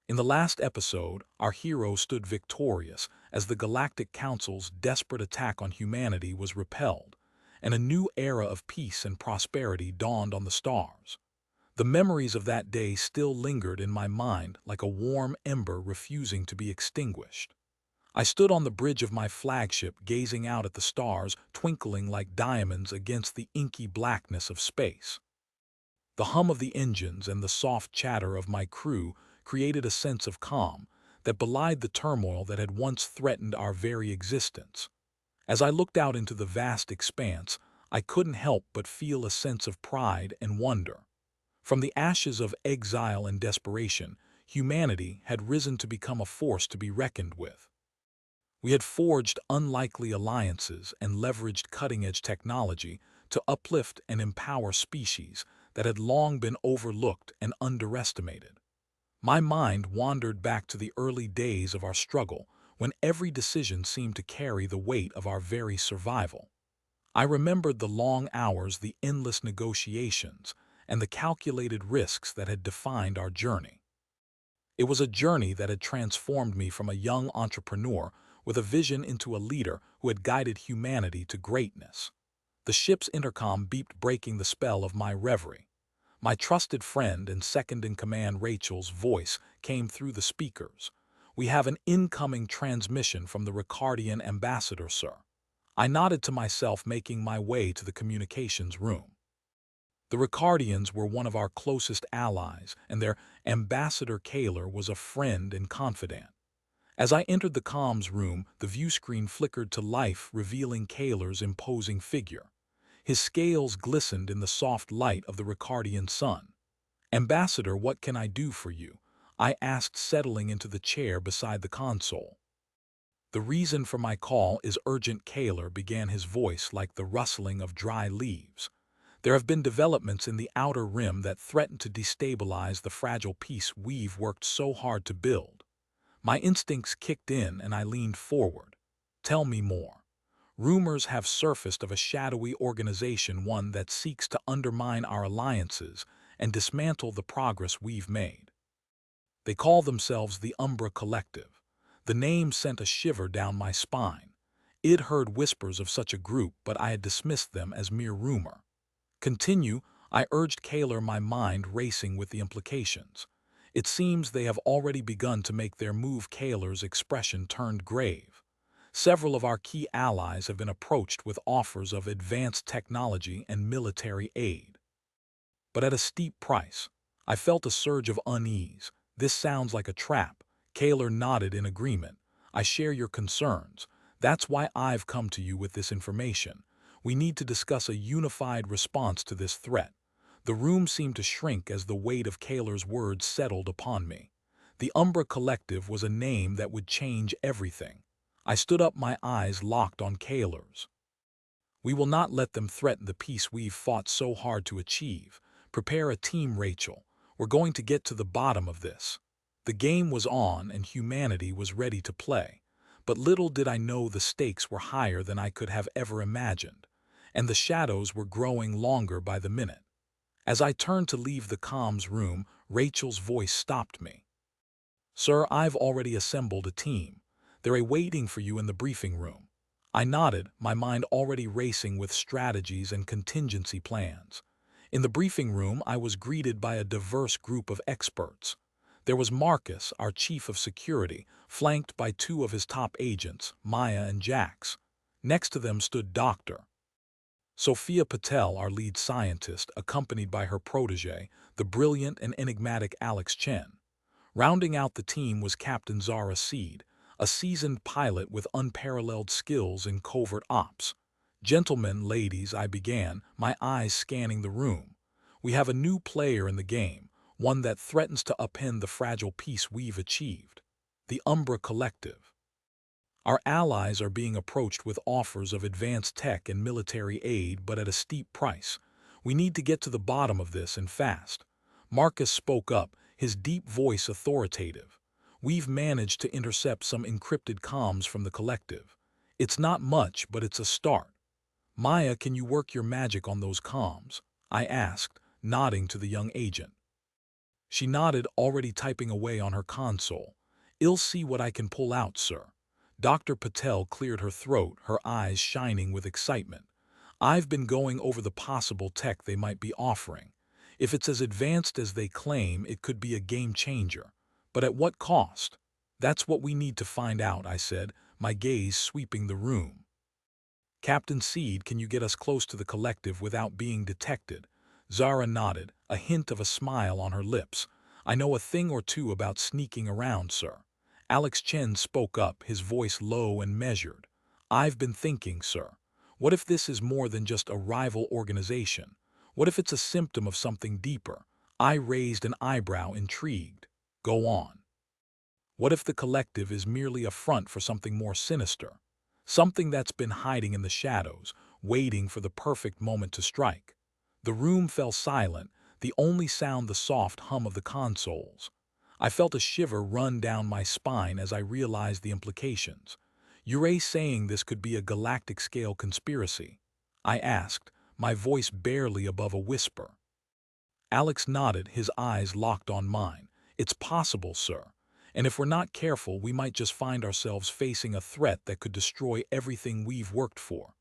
In the last episode, our hero stood victorious as the Galactic Council's desperate attack on humanity was repelled, and a new era of peace and prosperity dawned on the stars. The memories of that day still lingered in my mind like a warm ember refusing to be extinguished. I stood on the bridge of my flagship gazing out at the stars twinkling like diamonds against the inky blackness of space. The hum of the engines and the soft chatter of my crew created a sense of calm that belied the turmoil that had once threatened our very existence. As I looked out into the vast expanse, I couldn't help but feel a sense of pride and wonder. From the ashes of exile and desperation, humanity had risen to become a force to be reckoned with. We had forged unlikely alliances and leveraged cutting-edge technology to uplift and empower species that had long been overlooked and underestimated. My mind wandered back to the early days of our struggle, when every decision seemed to carry the weight of our very survival. I remembered the long hours, the endless negotiations, and the calculated risks that had defined our journey. It was a journey that had transformed me from a young entrepreneur with a vision into a leader who had guided humanity to greatness. The ship's intercom beeped, breaking the spell of my reverie. My trusted friend and second-in-command Rachel's voice came through the speakers. "We have an incoming transmission from the Ricardian ambassador, sir." I nodded to myself, making my way to the communications room. The Ricardians were one of our closest allies, and their ambassador Kaler was a friend and confidant. As I entered the comms room, the viewscreen flickered to life, revealing Kaler's imposing figure. His scales glistened in the soft light of the Ricardian sun. "Ambassador, what can I do for you?" I asked, settling into the chair beside the console. "The reason for my call is urgent," Kaler began, his voice like the rustling of dry leaves. "There have been developments in the Outer Rim that threaten to destabilize the fragile peace we've worked so hard to build." My instincts kicked in and I leaned forward. "Tell me more." "Rumors have surfaced of a shadowy organization, one that seeks to undermine our alliances and dismantle the progress we've made. They call themselves the Umbra Collective." The name sent a shiver down my spine. I'd heard whispers of such a group, but I had dismissed them as mere rumor. "Continue," I urged Kaler, my mind racing with the implications. "It seems they have already begun to make their move." Kaler's expression turned grave. "Several of our key allies have been approached with offers of advanced technology and military aid, but at a steep price." I felt a surge of unease. "This sounds like a trap." Kaler nodded in agreement. "I share your concerns. That's why I've come to you with this information. We need to discuss a unified response to this threat." The room seemed to shrink as the weight of Kaler's words settled upon me. The Umbra Collective was a name that would change everything. I stood up, my eyes locked on Kaler's. "We will not let them threaten the peace we've fought so hard to achieve. Prepare a team, Rachel. We're going to get to the bottom of this." The game was on and humanity was ready to play. But little did I know the stakes were higher than I could have ever imagined, and the shadows were growing longer by the minute. As I turned to leave the comms room, Rachel's voice stopped me. "Sir, I've already assembled a team. They're waiting for you in the briefing room." I nodded, my mind already racing with strategies and contingency plans. In the briefing room, I was greeted by a diverse group of experts. There was Marcus, our chief of security, flanked by two of his top agents, Maya and Jax. Next to them stood Dr. Sophia Patel, our lead scientist, accompanied by her protege, the brilliant and enigmatic Alex Chen. Rounding out the team was Captain Zara Seed, a seasoned pilot with unparalleled skills in covert ops. "Gentlemen, ladies," I began, my eyes scanning the room. "We have a new player in the game, one that threatens to upend the fragile peace we've achieved. The Umbra Collective. Our allies are being approached with offers of advanced tech and military aid, but at a steep price. We need to get to the bottom of this, and fast." Marcus spoke up, his deep voice authoritative. "We've managed to intercept some encrypted comms from the collective. It's not much, but it's a start." "Maya, can you work your magic on those comms?" I asked, nodding to the young agent. She nodded, already typing away on her console. "I'll see what I can pull out, sir." Dr. Patel cleared her throat, her eyes shining with excitement. "I've been going over the possible tech they might be offering. If it's as advanced as they claim, it could be a game changer. But at what cost?" "That's what we need to find out," I said, my gaze sweeping the room. "Captain Seed, can you get us close to the collective without being detected?" Zara nodded, a hint of a smile on her lips. "I know a thing or two about sneaking around, sir." Alex Chen spoke up, his voice low and measured. "I've been thinking, sir. What if this is more than just a rival organization? What if it's a symptom of something deeper?" I raised an eyebrow, intrigued. "Go on." "What if the collective is merely a front for something more sinister? Something that's been hiding in the shadows, waiting for the perfect moment to strike?" The room fell silent, the only sound the soft hum of the consoles. I felt a shiver run down my spine as I realized the implications. "You're saying this could be a galactic-scale conspiracy?" I asked, my voice barely above a whisper. Alex nodded, his eyes locked on mine. "It's possible, sir. And if we're not careful, we might just find ourselves facing a threat that could destroy everything we've worked for."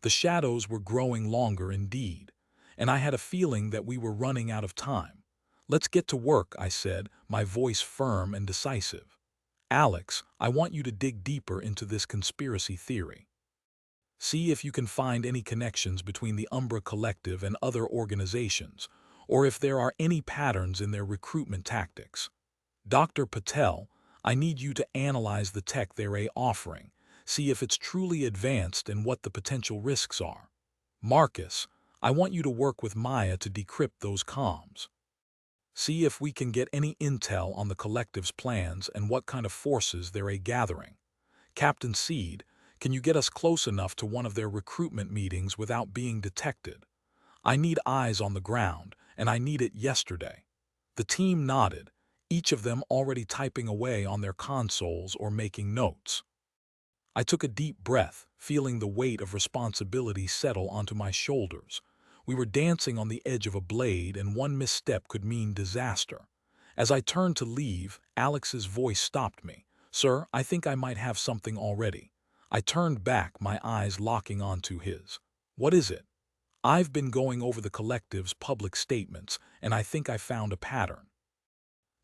The shadows were growing longer indeed, and I had a feeling that we were running out of time. "Let's get to work," I said, my voice firm and decisive. "Alex, I want you to dig deeper into this conspiracy theory. See if you can find any connections between the Umbra Collective and other organizations, or if there are any patterns in their recruitment tactics. Dr. Patel, I need you to analyze the tech they're offering, see if it's truly advanced and what the potential risks are. Marcus, I want you to work with Maya to decrypt those comms. See if we can get any intel on the collective's plans and what kind of forces they're gathering. Captain Seed, can you get us close enough to one of their recruitment meetings without being detected? I need eyes on the ground, and I need it yesterday." The team nodded, each of them already typing away on their consoles or making notes. I took a deep breath, feeling the weight of responsibility settle onto my shoulders. We were dancing on the edge of a blade, and one misstep could mean disaster. As I turned to leave, Alex's voice stopped me. "Sir, I think I might have something already." I turned back, my eyes locking onto his. "What is it?" "I've been going over the collective's public statements, and I think I found a pattern.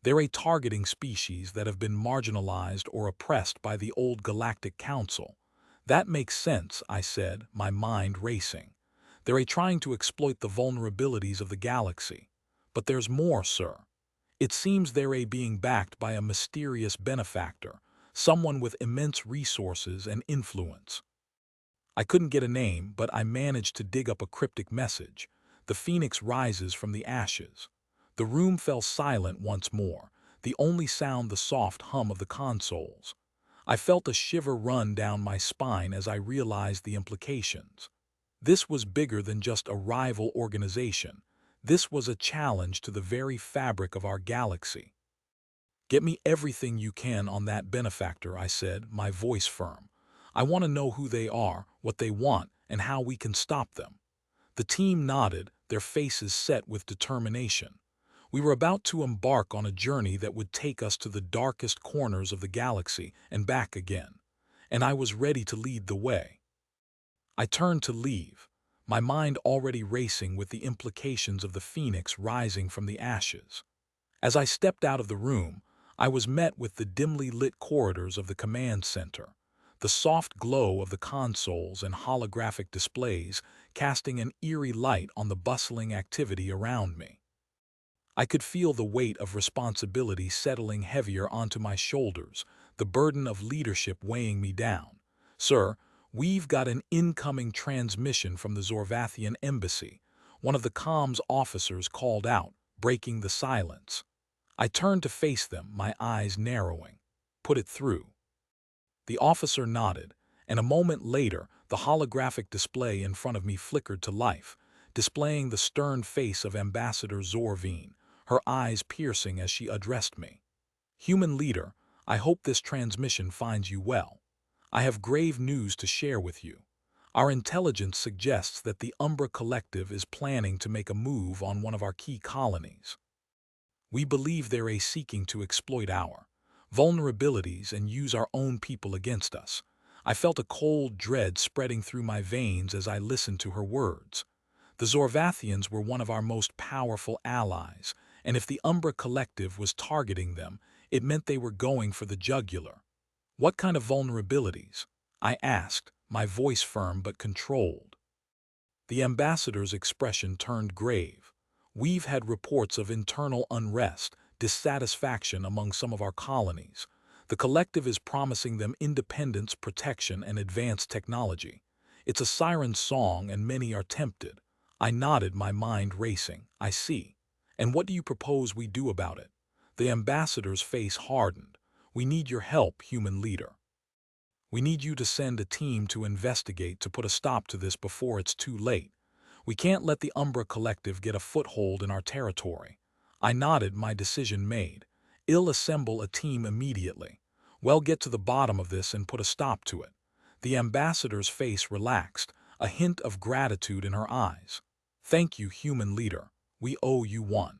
They're a targeting species that have been marginalized or oppressed by the old Galactic Council." "That makes sense," I said, my mind racing. "They're trying to exploit the vulnerabilities of the galaxy. But there's more, sir. It seems they're being backed by a mysterious benefactor, someone with immense resources and influence." I couldn't get a name, but I managed to dig up a cryptic message. "The phoenix rises from the ashes." The room fell silent once more, the only sound the soft hum of the consoles. I felt a shiver run down my spine as I realized the implications. This was bigger than just a rival organization. This was a challenge to the very fabric of our galaxy. "Get me everything you can on that benefactor," I said, my voice firm. "I want to know who they are, what they want, and how we can stop them." The team nodded, their faces set with determination. We were about to embark on a journey that would take us to the darkest corners of the galaxy and back again, and I was ready to lead the way. I turned to leave, my mind already racing with the implications of the phoenix rising from the ashes. As I stepped out of the room, I was met with the dimly lit corridors of the command center, the soft glow of the consoles and holographic displays casting an eerie light on the bustling activity around me. I could feel the weight of responsibility settling heavier onto my shoulders, the burden of leadership weighing me down. "Sir, we've got an incoming transmission from the Zorvathian embassy," one of the comms officers called out, breaking the silence. I turned to face them, my eyes narrowing. "Put it through." The officer nodded, and a moment later, the holographic display in front of me flickered to life, displaying the stern face of Ambassador Zorvine, her eyes piercing as she addressed me. "Human leader, I hope this transmission finds you well. I have grave news to share with you. Our intelligence suggests that the Umbra Collective is planning to make a move on one of our key colonies." We believe they're seeking to exploit our vulnerabilities and use our own people against us. I felt a cold dread spreading through my veins as I listened to her words. The Zorvathians were one of our most powerful allies, and if the Umbra Collective was targeting them, it meant they were going for the jugular. What kind of vulnerabilities? I asked, my voice firm but controlled. The ambassador's expression turned grave. We've had reports of internal unrest, dissatisfaction among some of our colonies. The collective is promising them independence, protection, and advanced technology. It's a siren song and many are tempted. I nodded, my mind racing. I see. And what do you propose we do about it? The ambassador's face hardened. We need your help, human leader. We need you to send a team to investigate to put a stop to this before it's too late. We can't let the Umbra Collective get a foothold in our territory. I nodded, my decision made. Assemble a team immediately. We'll get to the bottom of this and put a stop to it. The ambassador's face relaxed, a hint of gratitude in her eyes. Thank you, human leader. We owe you one.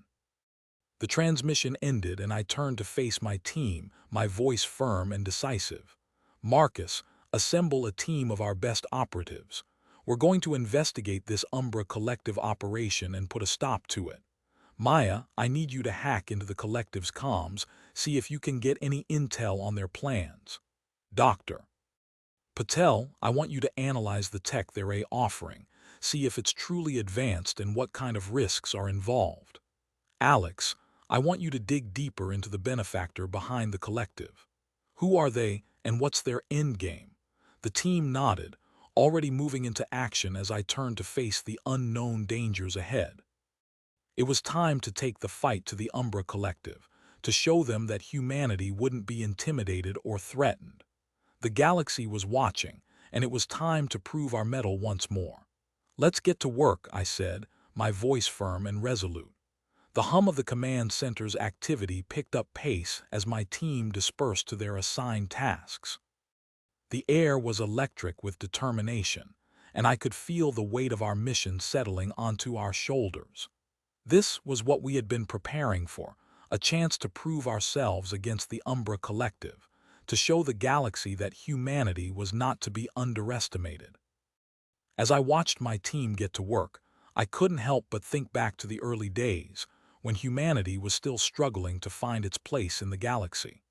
The transmission ended and I turned to face my team, my voice firm and decisive. Marcus, assemble a team of our best operatives. We're going to investigate this Umbra Collective operation and put a stop to it. Maya, I need you to hack into the Collective's comms, see if you can get any intel on their plans. Dr. Patel, I want you to analyze the tech they're offering, see if it's truly advanced and what kind of risks are involved. Alex, I want you to dig deeper into the benefactor behind the Collective. Who are they and what's their endgame? The team nodded, already moving into action as I turned to face the unknown dangers ahead. It was time to take the fight to the Umbra Collective, to show them that humanity wouldn't be intimidated or threatened. The galaxy was watching, and it was time to prove our mettle once more. Let's get to work, I said, my voice firm and resolute. The hum of the command center's activity picked up pace as my team dispersed to their assigned tasks. The air was electric with determination, and I could feel the weight of our mission settling onto our shoulders. This was what we had been preparing for, a chance to prove ourselves against the Umbra Collective, to show the galaxy that humanity was not to be underestimated. As I watched my team get to work, I couldn't help but think back to the early days, when humanity was still struggling to find its place in the galaxy.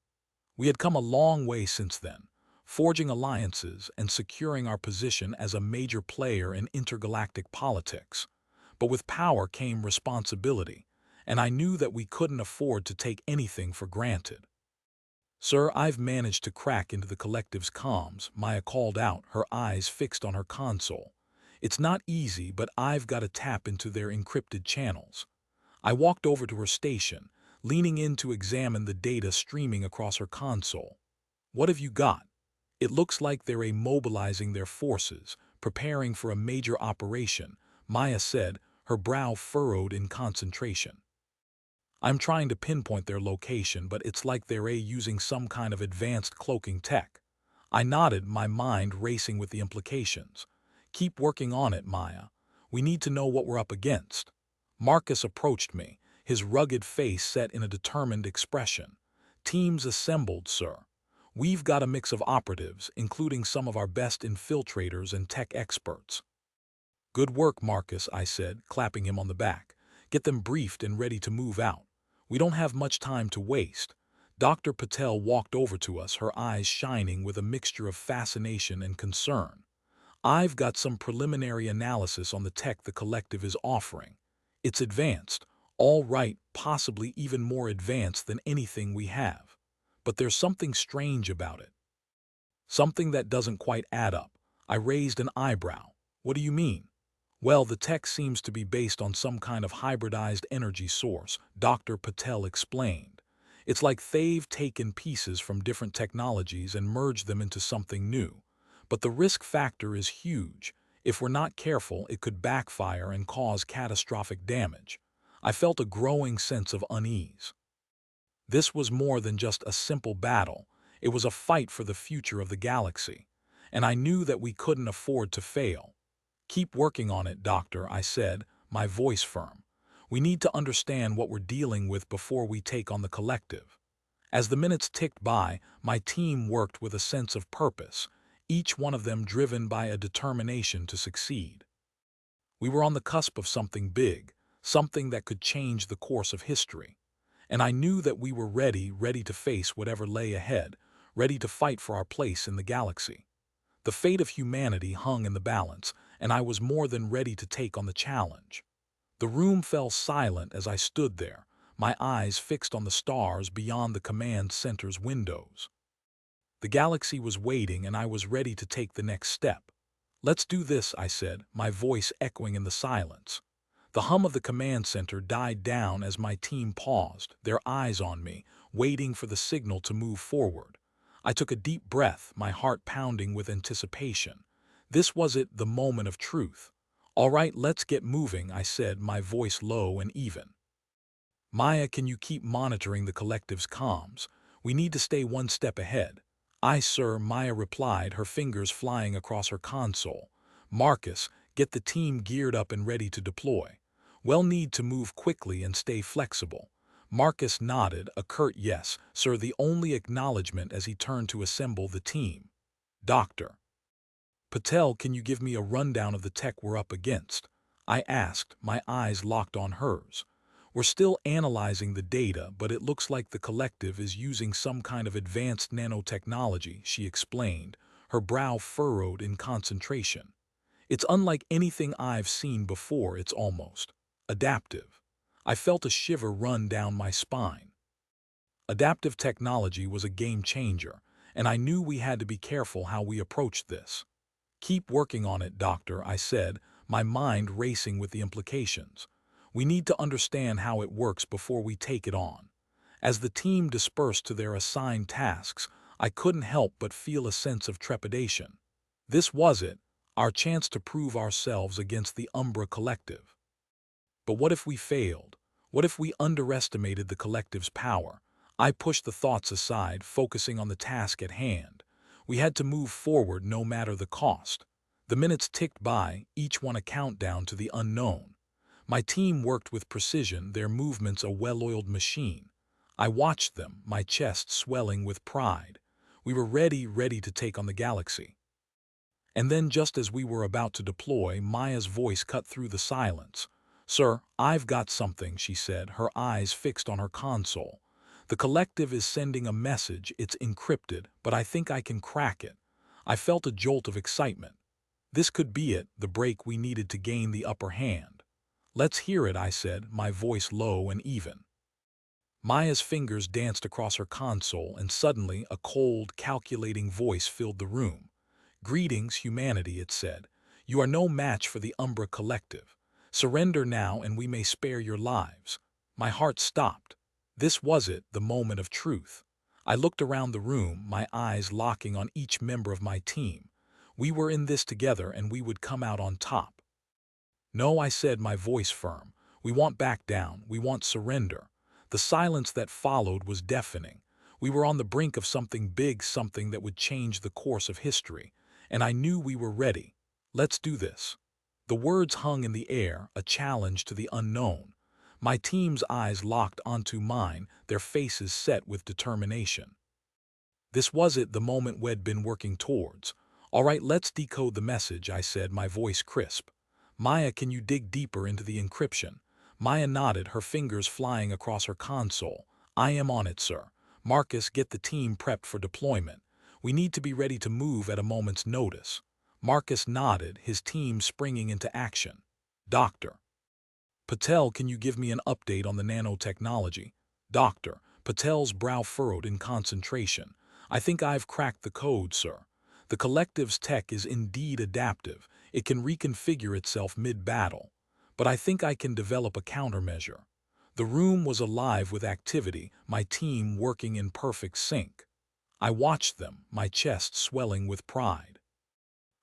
We had come a long way since then, forging alliances and securing our position as a major player in intergalactic politics. But with power came responsibility, and I knew that we couldn't afford to take anything for granted. Sir, I've managed to crack into the Collective's comms, Maya called out, her eyes fixed on her console. It's not easy, but I've got to tap into their encrypted channels. I walked over to her station, leaning in to examine the data streaming across her console. What have you got? It looks like they're mobilizing their forces, preparing for a major operation, Maya said, her brow furrowed in concentration. I'm trying to pinpoint their location, but it's like they're using some kind of advanced cloaking tech. I nodded, my mind racing with the implications. Keep working on it, Maya. We need to know what we're up against. Marcus approached me, his rugged face set in a determined expression. Teams assembled, sir. We've got a mix of operatives, including some of our best infiltrators and tech experts. Good work, Marcus, I said, clapping him on the back. Get them briefed and ready to move out. We don't have much time to waste. Dr. Patel walked over to us, her eyes shining with a mixture of fascination and concern. I've got some preliminary analysis on the tech the Collective is offering. It's advanced, all right, possibly even more advanced than anything we have. But there's something strange about it. Something that doesn't quite add up. I raised an eyebrow. What do you mean? Well, the tech seems to be based on some kind of hybridized energy source, Dr. Patel explained. It's like they've taken pieces from different technologies and merged them into something new. But the risk factor is huge. If we're not careful, it could backfire and cause catastrophic damage. I felt a growing sense of unease. This was more than just a simple battle. It was a fight for the future of the galaxy. And I knew that we couldn't afford to fail. Keep working on it, Doctor, I said, my voice firm. We need to understand what we're dealing with before we take on the collective. As the minutes ticked by, my team worked with a sense of purpose, each one of them driven by a determination to succeed. We were on the cusp of something big, something that could change the course of history. And I knew that we were ready to face whatever lay ahead, ready to fight for our place in the galaxy. The fate of humanity hung in the balance, and I was more than ready to take on the challenge. The room fell silent as I stood there, my eyes fixed on the stars beyond the command center's windows. The galaxy was waiting, and I was ready to take the next step. "Let's do this," I said, my voice echoing in the silence. The hum of the command center died down as my team paused, their eyes on me, waiting for the signal to move forward. I took a deep breath, my heart pounding with anticipation. This was it, the moment of truth. "All right, let's get moving," I said, my voice low and even. "Maya, can you keep monitoring the collective's comms? We need to stay one step ahead." "Aye, sir," Maya replied, her fingers flying across her console. "Marcus, get the team geared up and ready to deploy. We'll need to move quickly and stay flexible." Marcus nodded, a curt "Yes, sir," the only acknowledgement as he turned to assemble the team. "Dr. Patel, can you give me a rundown of the tech we're up against?" I asked, my eyes locked on hers. "We're still analyzing the data, but it looks like the collective is using some kind of advanced nanotechnology," she explained, her brow furrowed in concentration. "It's unlike anything I've seen before. It's almost adaptive." I felt a shiver run down my spine. Adaptive technology was a game changer, and I knew we had to be careful how we approached this. "Keep working on it, Doctor," I said, my mind racing with the implications. "We need to understand how it works before we take it on." As the team dispersed to their assigned tasks, I couldn't help but feel a sense of trepidation. This was it, our chance to prove ourselves against the Umbra Collective. But what if we failed? What if we underestimated the collective's power? I pushed the thoughts aside, focusing on the task at hand. We had to move forward no matter the cost. The minutes ticked by, each one a countdown to the unknown. My team worked with precision, their movements a well-oiled machine. I watched them, my chest swelling with pride. We were ready to take on the galaxy. And then, just as we were about to deploy, Maya's voice cut through the silence. "Sir, I've got something," she said, her eyes fixed on her console. "The collective is sending a message. It's encrypted, but I think I can crack it." I felt a jolt of excitement. This could be it, the break we needed to gain the upper hand. "Let's hear it," I said, my voice low and even. Maya's fingers danced across her console, and suddenly a cold, calculating voice filled the room. "Greetings, humanity," it said. "You are no match for the Umbra Collective. Surrender now and we may spare your lives." My heart stopped. This was it, the moment of truth. I looked around the room, my eyes locking on each member of my team. We were in this together, and we would come out on top. "No," I said, my voice firm. "We won't back down. We won't surrender." The silence that followed was deafening. We were on the brink of something big, something that would change the course of history. And I knew we were ready. "Let's do this." The words hung in the air, a challenge to the unknown. My team's eyes locked onto mine, their faces set with determination. This was it, the moment we'd been working towards. "All right, let's decode the message," I said, my voice crisp. "Maya, can you dig deeper into the encryption?" Maya nodded, her fingers flying across her console. "I am on it, sir." "Marcus, get the team prepped for deployment. We need to be ready to move at a moment's notice." Marcus nodded, his team springing into action. "Dr. Patel, can you give me an update on the nanotechnology?" Dr. Patel's brow furrowed in concentration. "I think I've cracked the code, sir. The collective's tech is indeed adaptive. It can reconfigure itself mid-battle. But I think I can develop a countermeasure." The room was alive with activity, my team working in perfect sync. I watched them, my chest swelling with pride.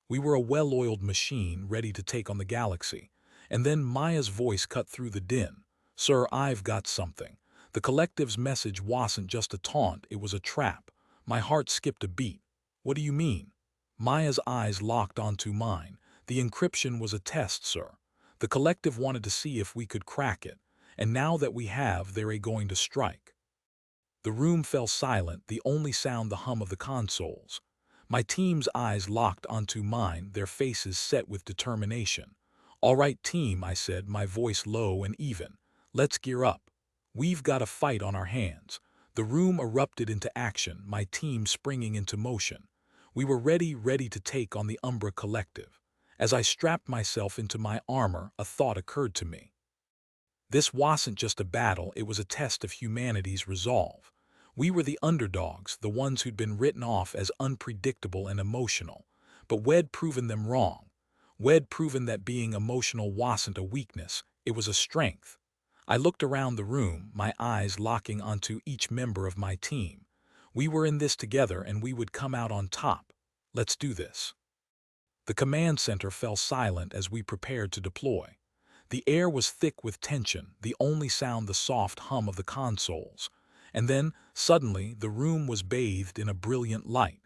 We were a well-oiled machine ready to take on the galaxy. And then Maya's voice cut through the din. "Sir, I've got something." The collective's message wasn't just a taunt, it was a trap. My heart skipped a beat. "What do you mean?" Maya's eyes locked onto mine. "The encryption was a test, sir. The collective wanted to see if we could crack it. and now that we have, they're going to strike. The room fell silent, the only sound the hum of the consoles. My team's eyes locked onto mine, their faces set with determination. "All right, team," I said, my voice low and even. "Let's gear up. We've got a fight on our hands." The room erupted into action, my team springing into motion. We were ready to take on the Umbra Collective. As I strapped myself into my armor, a thought occurred to me. This wasn't just a battle, it was a test of humanity's resolve. We were the underdogs, the ones who'd been written off as unpredictable and emotional. But we'd proven them wrong. We'd proven that being emotional wasn't a weakness, it was a strength. I looked around the room, my eyes locking onto each member of my team. We were in this together and we would come out on top. Let's do this. The command center fell silent as we prepared to deploy. The air was thick with tension, the only sound the soft hum of the consoles. And then, suddenly, the room was bathed in a brilliant light.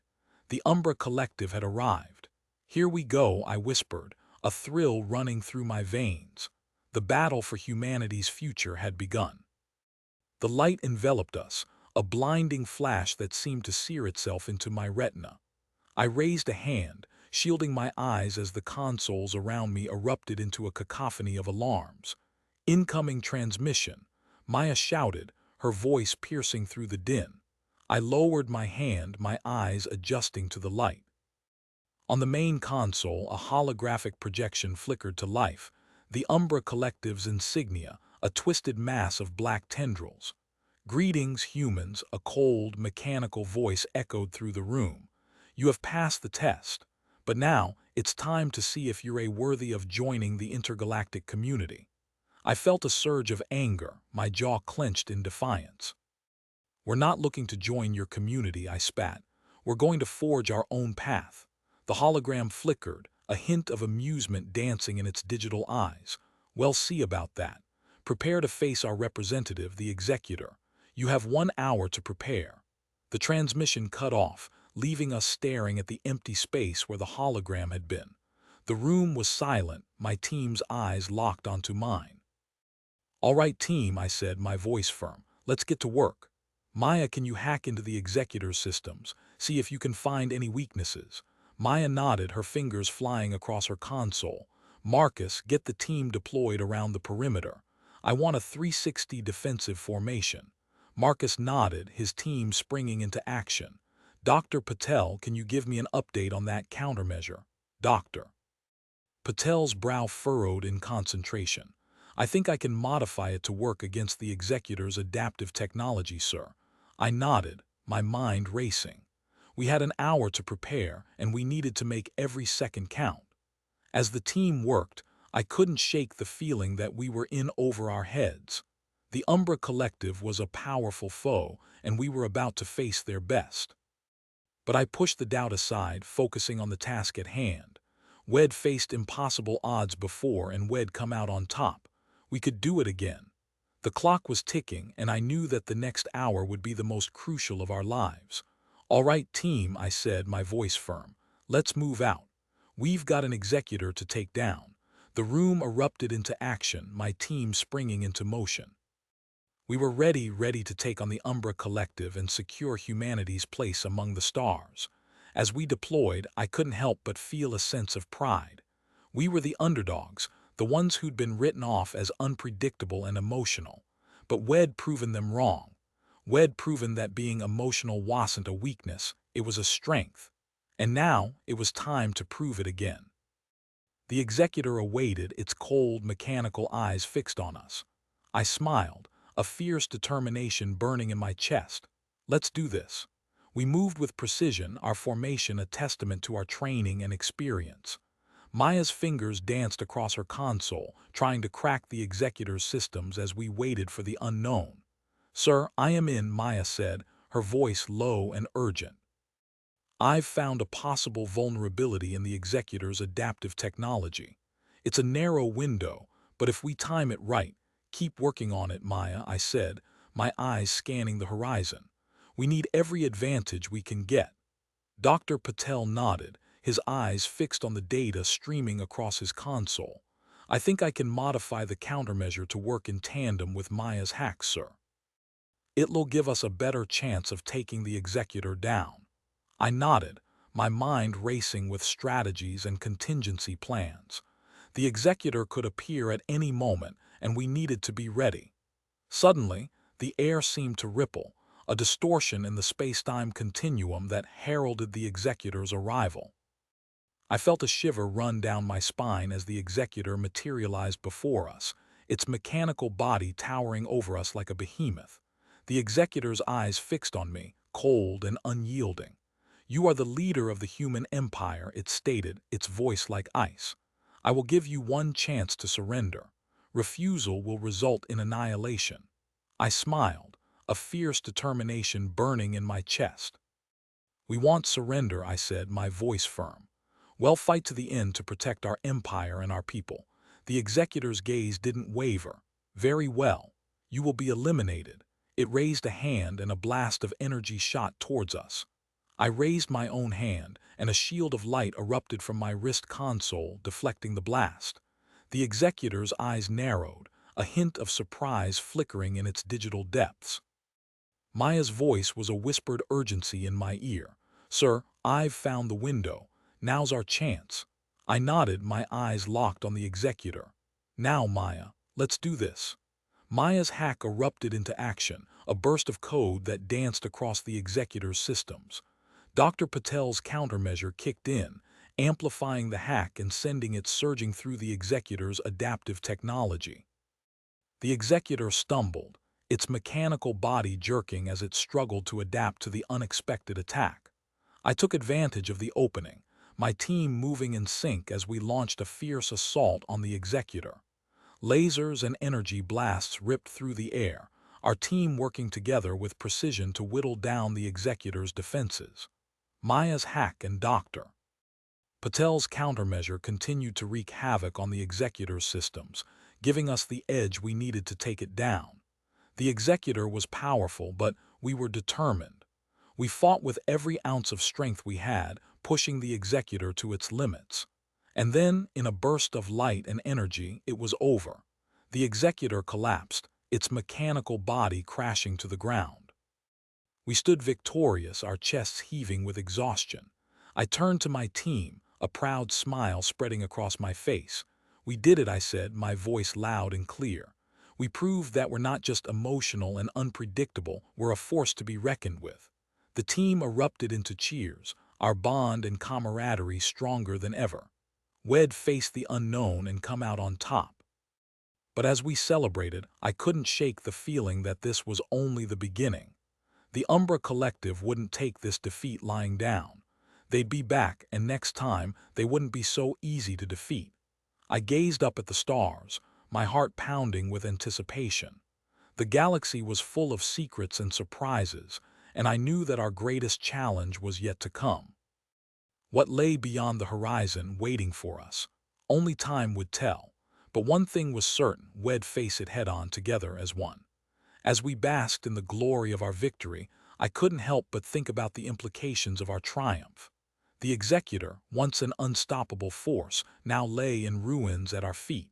The Umbra Collective had arrived. "Here we go," I whispered, a thrill running through my veins. The battle for humanity's future had begun. The light enveloped us, a blinding flash that seemed to sear itself into my retina. I raised a hand, shielding my eyes as the consoles around me erupted into a cacophony of alarms. "Incoming transmission," Maya shouted, her voice piercing through the din. I lowered my hand, my eyes adjusting to the light. On the main console, a holographic projection flickered to life, the Umbra Collective's insignia, a twisted mass of black tendrils. "Greetings, humans," a cold, mechanical voice echoed through the room. "You have passed the test. But now, it's time to see if you're worthy of joining the intergalactic community." I felt a surge of anger, my jaw clenched in defiance. "We're not looking to join your community," I spat. "We're going to forge our own path." The hologram flickered, a hint of amusement dancing in its digital eyes. "Well, see about that. Prepare to face our representative, the executor. You have 1 hour to prepare." The transmission cut off, leaving us staring at the empty space where the hologram had been. The room was silent, my team's eyes locked onto mine. "All right, team," I said, my voice firm. "Let's get to work. Maya, can you hack into the executor's systems? See if you can find any weaknesses." Maya nodded, her fingers flying across her console. "Marcus, get the team deployed around the perimeter. I want a 360 defensive formation." Marcus nodded, his team springing into action. "Dr. Patel, can you give me an update on that countermeasure?" "Doctor." Patel's brow furrowed in concentration. "I think I can modify it to work against the executor's adaptive technology, sir." I nodded, my mind racing. We had an hour to prepare, and we needed to make every second count. As the team worked, I couldn't shake the feeling that we were in over our heads. The Umbra Collective was a powerful foe, and we were about to face their best. But I pushed the doubt aside, focusing on the task at hand. We'd faced impossible odds before, and we'd come out on top. We could do it again. The clock was ticking, and I knew that the next hour would be the most crucial of our lives. "All right, team," I said, my voice firm. "Let's move out. We've got an executor to take down." The room erupted into action, my team springing into motion. We were ready to take on the Umbra Collective and secure humanity's place among the stars. As we deployed, I couldn't help but feel a sense of pride. We were the underdogs, the ones who'd been written off as unpredictable and emotional. But we'd proven them wrong. We'd proven that being emotional wasn't a weakness, it was a strength. And now, it was time to prove it again. The executor awaited, its cold, mechanical eyes fixed on us. I smiled, a fierce determination burning in my chest. "Let's do this." We moved with precision, our formation a testament to our training and experience. Maya's fingers danced across her console, trying to crack the executor's systems as we waited for the unknown. "Sir, I am in," Maya said, her voice low and urgent. "I've found a possible vulnerability in the executor's adaptive technology. It's a narrow window, but if we time it right—" "Keep working on it, Maya," I said, my eyes scanning the horizon. "We need every advantage we can get." Dr. Patel nodded, his eyes fixed on the data streaming across his console. I think I can modify the countermeasure to work in tandem with Maya's hack, sir. It'll give us a better chance of taking the executor down. I nodded, my mind racing with strategies and contingency plans. The executor could appear at any moment, and we needed to be ready. Suddenly, the air seemed to ripple, a distortion in the space-time continuum that heralded the executor's arrival. I felt a shiver run down my spine as the executor materialized before us, its mechanical body towering over us like a behemoth. The executor's eyes fixed on me, cold and unyielding. "You are the leader of the human empire," it stated, its voice like ice. "I will give you one chance to surrender. Refusal will result in annihilation." I smiled, a fierce determination burning in my chest. "We want surrender," I said, my voice firm. "We'll fight to the end to protect our empire and our people." The executor's gaze didn't waver. "Very well. You will be eliminated." It raised a hand and a blast of energy shot towards us. I raised my own hand, and a shield of light erupted from my wrist console, deflecting the blast. The executor's eyes narrowed, a hint of surprise flickering in its digital depths. Maya's voice was a whispered urgency in my ear. "Sir, I've found the window. Now's our chance." I nodded, my eyes locked on the executor. "Now, Maya, let's do this." Maya's hack erupted into action, a burst of code that danced across the executor's systems. Dr. Patel's countermeasure kicked in, amplifying the hack and sending it surging through the executor's adaptive technology. The executor stumbled, its mechanical body jerking as it struggled to adapt to the unexpected attack. I took advantage of the opening, my team moving in sync as we launched a fierce assault on the executor. Lasers and energy blasts ripped through the air, our team working together with precision to whittle down the executor's defenses. Maya's hack and Dr. Patel's countermeasure continued to wreak havoc on the executor's systems, giving us the edge we needed to take it down. The executor was powerful, but we were determined. We fought with every ounce of strength we had, pushing the executor to its limits. And then, in a burst of light and energy, it was over. The executor collapsed, its mechanical body crashing to the ground. We stood victorious, our chests heaving with exhaustion. I turned to my team, a proud smile spreading across my face. "We did it," I said, my voice loud and clear. "We proved that we're not just emotional and unpredictable, we're a force to be reckoned with." The team erupted into cheers, our bond and camaraderie stronger than ever. We'd face the unknown and come out on top. But as we celebrated, I couldn't shake the feeling that this was only the beginning. The Umbra Collective wouldn't take this defeat lying down. They'd be back, and next time, they wouldn't be so easy to defeat. I gazed up at the stars, my heart pounding with anticipation. The galaxy was full of secrets and surprises, and I knew that our greatest challenge was yet to come. What lay beyond the horizon waiting for us? Only time would tell. But one thing was certain, we'd face it head-on together as one. As we basked in the glory of our victory, I couldn't help but think about the implications of our triumph. The executor, once an unstoppable force, now lay in ruins at our feet.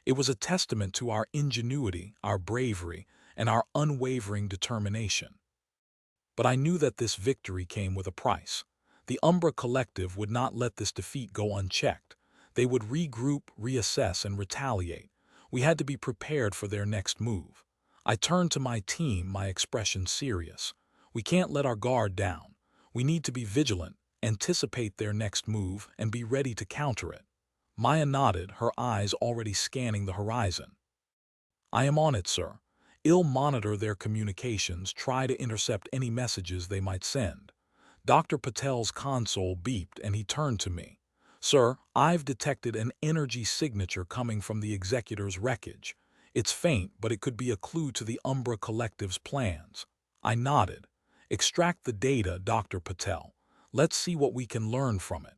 It was a testament to our ingenuity, our bravery, and our unwavering determination. But I knew that this victory came with a price. The Umbra Collective would not let this defeat go unchecked. They would regroup, reassess, and retaliate. We had to be prepared for their next move. I turned to my team, my expression serious. "We can't let our guard down. We need to be vigilant, anticipate their next move, and be ready to counter it." Maya nodded, her eyes already scanning the horizon. "I am on it, sir. I'll monitor their communications, try to intercept any messages they might send." Dr. Patel's console beeped and he turned to me. "Sir, I've detected an energy signature coming from the executor's wreckage. It's faint, but it could be a clue to the Umbra Collective's plans." I nodded. "Extract the data, Dr. Patel. Let's see what we can learn from it."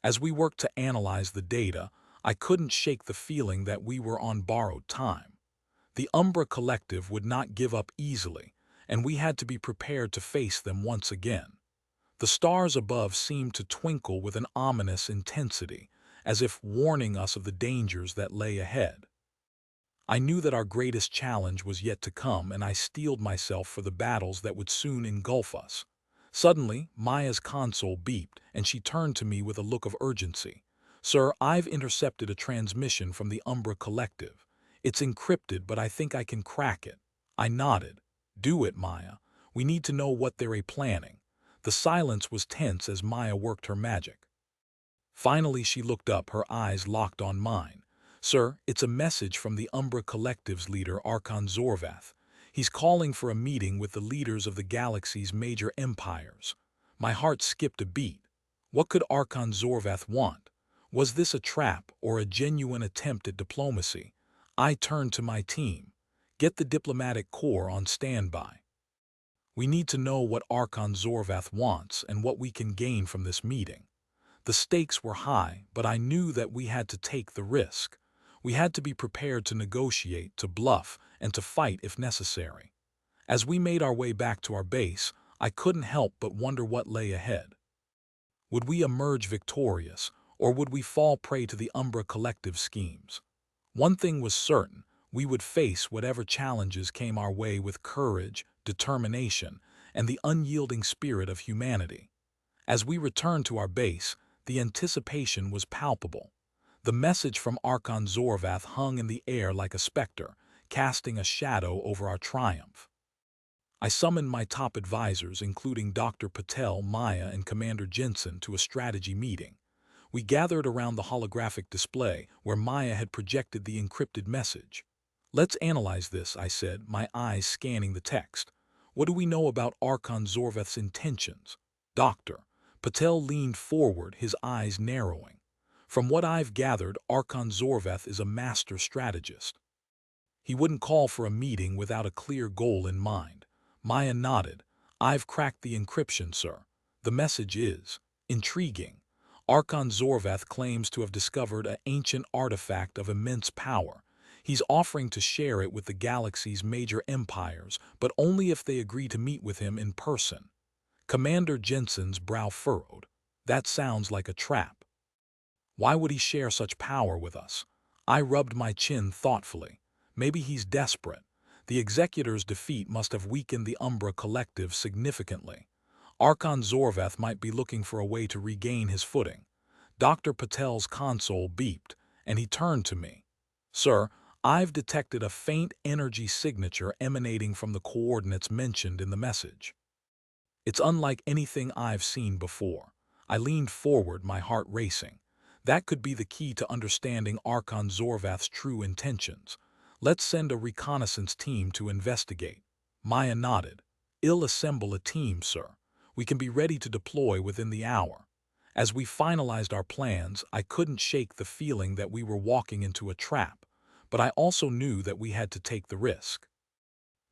As we worked to analyze the data, I couldn't shake the feeling that we were on borrowed time. The Umbra Collective would not give up easily, and we had to be prepared to face them once again. The stars above seemed to twinkle with an ominous intensity, as if warning us of the dangers that lay ahead. I knew that our greatest challenge was yet to come, and I steeled myself for the battles that would soon engulf us. Suddenly, Maya's console beeped, and she turned to me with a look of urgency. "Sir, I've intercepted a transmission from the Umbra Collective. It's encrypted, but I think I can crack it." I nodded. "Do it, Maya. We need to know what they're planning." The silence was tense as Maya worked her magic. Finally, she looked up, her eyes locked on mine. "Sir, it's a message from the Umbra Collective's leader, Archon Zorvath. He's calling for a meeting with the leaders of the galaxy's major empires." My heart skipped a beat. What could Archon Zorvath want? Was this a trap or a genuine attempt at diplomacy? I turned to my team. "Get the diplomatic corps on standby. We need to know what Archon Zorvath wants and what we can gain from this meeting." The stakes were high, but I knew that we had to take the risk. We had to be prepared to negotiate, to bluff, and to fight if necessary. As we made our way back to our base, I couldn't help but wonder what lay ahead. Would we emerge victorious, or would we fall prey to the Umbra Collective schemes? One thing was certain: we would face whatever challenges came our way with courage, determination, and the unyielding spirit of humanity. As we returned to our base, the anticipation was palpable. The message from Archon Zorvath hung in the air like a specter, casting a shadow over our triumph. I summoned my top advisors, including Dr. Patel, Maya, and Commander Jensen, to a strategy meeting. We gathered around the holographic display where Maya had projected the encrypted message. "Let's analyze this," I said, my eyes scanning the text. "What do we know about Archon Zorvath's intentions?" Dr. Patel leaned forward, his eyes narrowing. "From what I've gathered, Archon Zorvath is a master strategist. He wouldn't call for a meeting without a clear goal in mind." Maya nodded. "I've cracked the encryption, sir. The message is intriguing. Archon Zorvath claims to have discovered an ancient artifact of immense power. He's offering to share it with the galaxy's major empires, but only if they agree to meet with him in person." Commander Jensen's brow furrowed. "That sounds like a trap. Why would he share such power with us?" I rubbed my chin thoughtfully. "Maybe he's desperate. The Executor's defeat must have weakened the Umbra Collective significantly. Archon Zorvath might be looking for a way to regain his footing." Dr. Patel's console beeped, and he turned to me. "Sir, I've detected a faint energy signature emanating from the coordinates mentioned in the message. It's unlike anything I've seen before." I leaned forward, my heart racing. That could be the key to understanding Archon Zorvath's true intentions. "Let's send a reconnaissance team to investigate." Maya nodded. "I'll assemble a team, sir. We can be ready to deploy within the hour." As we finalized our plans, I couldn't shake the feeling that we were walking into a trap, but I also knew that we had to take the risk.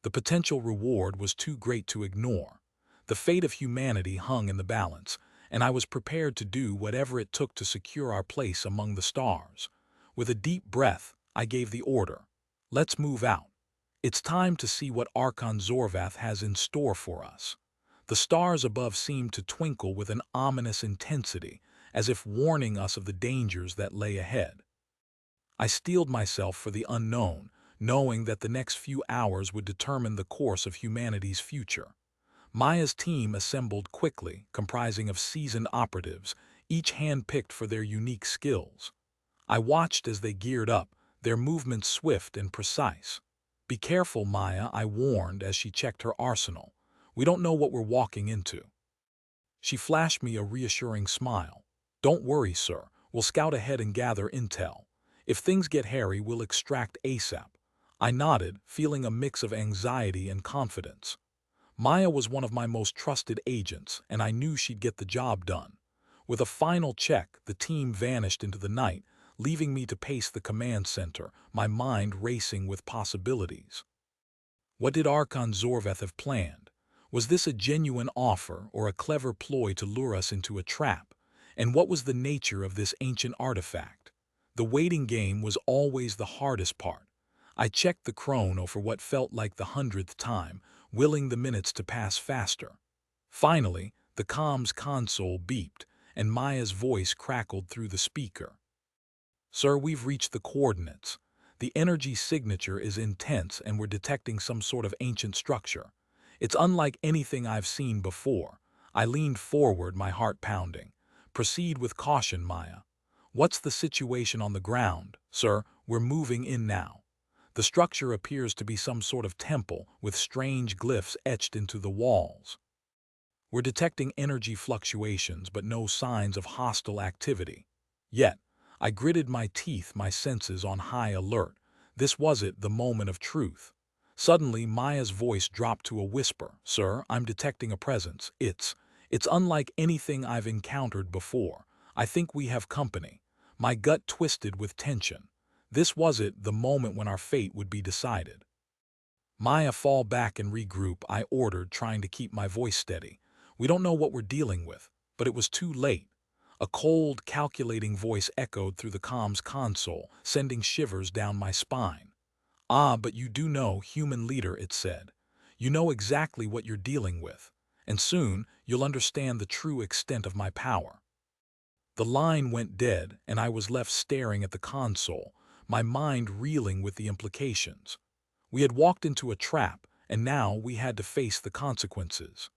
The potential reward was too great to ignore. The fate of humanity hung in the balance, and I was prepared to do whatever it took to secure our place among the stars. With a deep breath, I gave the order. "Let's move out. It's time to see what Archon Zorvath has in store for us." The stars above seemed to twinkle with an ominous intensity, as if warning us of the dangers that lay ahead. I steeled myself for the unknown, knowing that the next few hours would determine the course of humanity's future. Maya's team assembled quickly, comprising of seasoned operatives, each hand-picked for their unique skills. I watched as they geared up, their movements swift and precise. "Be careful, Maya," I warned as she checked her arsenal. "We don't know what we're walking into." She flashed me a reassuring smile. "Don't worry, sir. We'll scout ahead and gather intel. If things get hairy, we'll extract ASAP." I nodded, feeling a mix of anxiety and confidence. Maya was one of my most trusted agents, and I knew she'd get the job done. With a final check, the team vanished into the night, leaving me to pace the command center, my mind racing with possibilities. What did Archon Zorvath have planned? Was this a genuine offer or a clever ploy to lure us into a trap? And what was the nature of this ancient artifact? The waiting game was always the hardest part. I checked the chrono for what felt like the 100th time, willing the minutes to pass faster. Finally, the comms console beeped, and Maya's voice crackled through the speaker. Sir, we've reached the coordinates. The energy signature is intense and we're detecting some sort of ancient structure. It's unlike anything I've seen before. I leaned forward, my heart pounding. Proceed with caution, Maya. What's the situation on the ground? Sir, we're moving in now. The structure appears to be some sort of temple with strange glyphs etched into the walls. We're detecting energy fluctuations but no signs of hostile activity. Yet, I gritted my teeth, my senses on high alert. This was it, the moment of truth. Suddenly, Maya's voice dropped to a whisper. Sir, I'm detecting a presence. It's unlike anything I've encountered before. I think we have company. My gut twisted with tension. This was it, the moment when our fate would be decided. Maya, fall back and regroup, I ordered, trying to keep my voice steady. We don't know what we're dealing with, but it was too late. A cold, calculating voice echoed through the comms console, sending shivers down my spine. Ah, but you do know, human leader, it said. You know exactly what you're dealing with, and soon you'll understand the true extent of my power. The line went dead, and I was left staring at the console, my mind reeling with the implications. We had walked into a trap, and now we had to face the consequences.